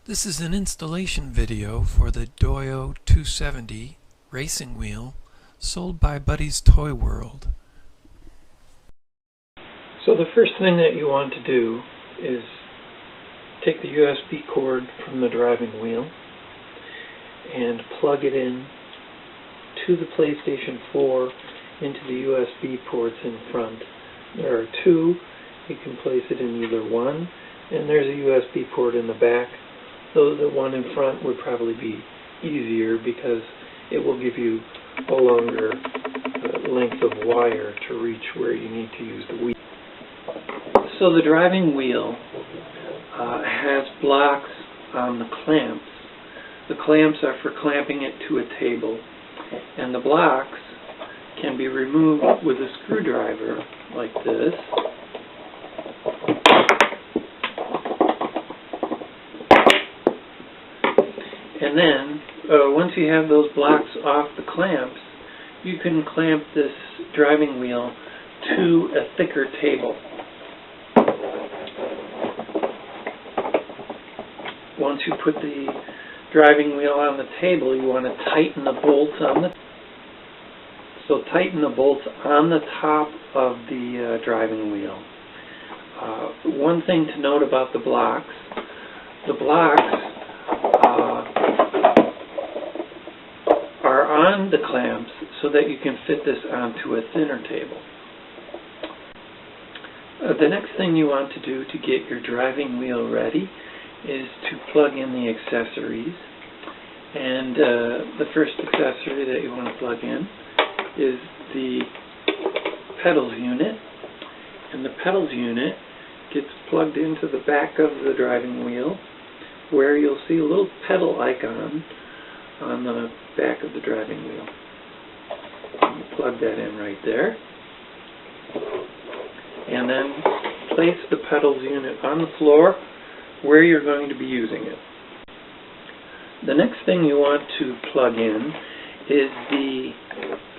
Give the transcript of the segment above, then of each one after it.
This is an installation video for the Doyo 270 racing wheel sold by Buddy's Toy World. So the first thing that you want to do is take the USB cord from the driving wheel and plug it in to the PlayStation 4 into the USB ports in front. There are two. You can place it in either one, and there's a USB port in the back. Though the one in front would probably be easier because it will give you a longer length of wire to reach where you need to use the wheel. So the driving wheel has blocks on the clamps. The clamps are for clamping it to a table, and the blocks can be removed with a screwdriver like this. And then, once you have those blocks off the clamps, you can clamp this driving wheel to a thicker table. Once you put the driving wheel on the table, you want to tighten the bolts on the top of the driving wheel. One thing to note about the blocks are on the clamps so that you can fit this onto a thinner table. The next thing you want to do to get your driving wheel ready is to plug in the accessories. And the first accessory that you want to plug in is the pedals unit. And the pedals unit gets plugged into the back of the driving wheel, where you'll see a little pedal icon on the back of the driving wheel. Plug that in right there. And then place the pedals unit on the floor where you're going to be using it. The next thing you want to plug in is the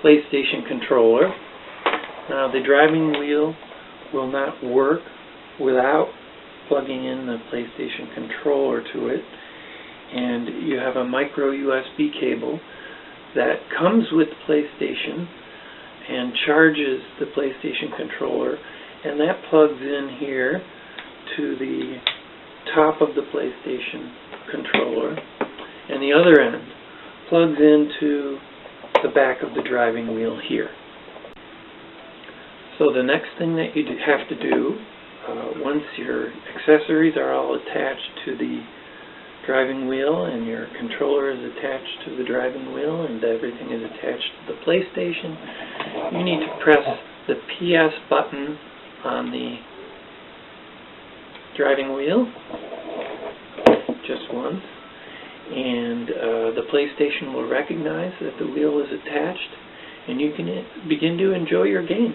PlayStation controller. Now the driving wheel will not work without plugging in the PlayStation controller to it, and you have a micro USB cable that comes with the PlayStation and charges the PlayStation controller, and that plugs in here to the top of the PlayStation controller, and the other end plugs into the back of the driving wheel here. So the next thing that you have to do, once your accessories are all attached to the driving wheel and your controller is attached to the driving wheel and everything is attached to the PlayStation, you need to press the PS button on the driving wheel just once, and the PlayStation will recognize that the wheel is attached, and you can begin to enjoy your game.